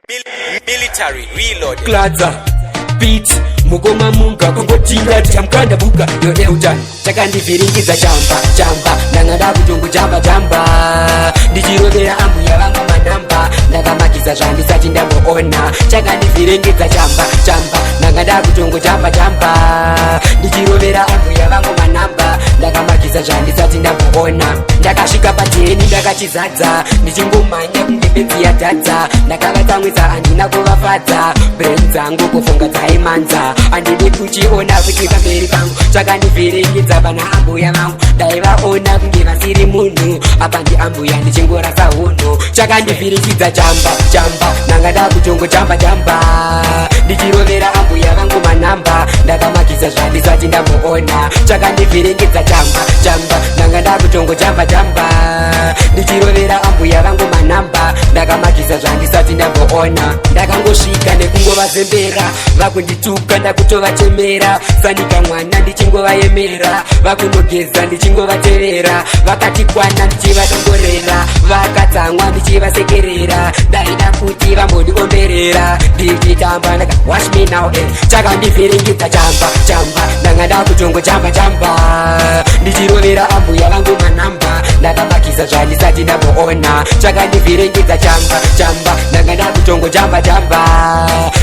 Military reload Klaza beat mugoma munga kongotinga chamkanda buka yo eutan chakandi viringiza chamba ndangada kutungu chamba ndichirovera ambu yavangu manamba ndakamakiza zvandisati ndamboona chakandi viringiza chamba ndangada kutungu chamba ndichirovera ambu yavangu manamba ndakamakiza zvandisati ndamboona ndakasvika pateni ndakachizadza ndichingomhanya kunge benzi yadhadza ndakavatsamwisa handina kuvafadza brain dzangu kufunga dzaimanza handidi kuchiona kuti pamberi pangu zvakandivhiringidza pana ambuya vangu ndaivaona kunge vasiri munhu apa ndiambuya ndichingorasa hunhu chakandivhiringidza chamba ndangada kutongo chamba ndichirovera ambuya vangu manamba ndakamakisa zvandisati ndamboona chakandivhiringidza chamba ndangada kutongo chamba ndichirovera ambuya vangu manamba ndakamakisa zvandisati ndamboona ndakangosvika nekungovazembera vakundituka ndakutovachemera sanika mwana ndichingovayemera vakundogeza ndichingovatevera vakati kwana ndichivadongorera vakatsamwa ndichivasekerera ndaida kuti vambondiomberera ndichitamba ndaka wash me now chakandivhiringidza chamba ndangada kutongo chamba ndichirovera ambuya vangu manamba ndakamakisa zvandisati ndamboona chakandivhiringidza chamba ndangada kutongo chamba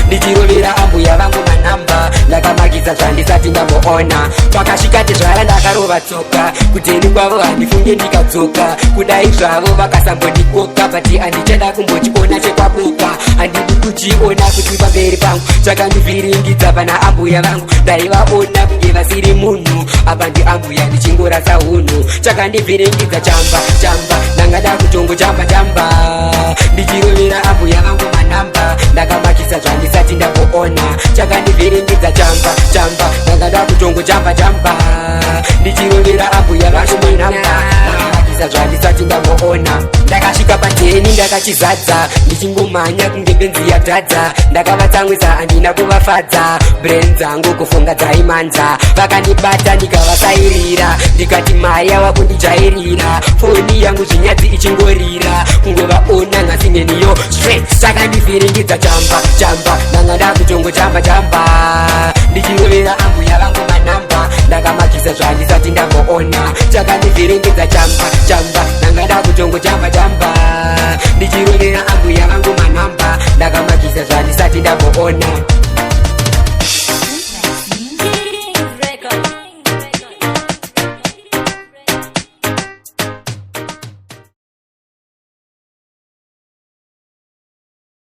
ndichirovera ambuya vangu manamba ndakamakisa zvandisati ndamboona pakasvikati zvara ndakarova tsoka kuteni kwavo handifunge ndikadzoka kudai zvavo vakasambondikoka bati handichada kumbochiona chekwaboka handidi kuchiona kuti pamberi pangu chakandivhiringidza pana ambuya vangu ndaivaona kunge vasiri munhu apa ndiambuya ndichingorasa hunhu chakandivhiringidza chamba ndangada kutongo chamba ndichirovera ambuya vangu manamba ndakamakisa zvandisati ndamboona chakandivhiringidza chamba ndangada kutongo chamba ndichirovera ambuya vangu manamba ndakamakisa zvandisati ndamboona ndakasvika pateni ndakachizadza ndichingomhanya kunge benzi yadhadza ndakavatsamwisa handina kuvafadza brain dzangu kufunga dzaimanza vakandibata ndikavasairira ndikati maya wakundijairira foni yangu zvinyadzi ichingorira kungovaona nhasi neniyo straight chakandivhiringidza chamba ndangada kutongo chamba ndichirovera ambuya vangu manamba ndakamakisa zvandisati ndamboona chakandivhiringidza chamba ndangada kutongo chamba ndichirovera ambuya vangu manamba ndakamakisa zvandisati ndamboona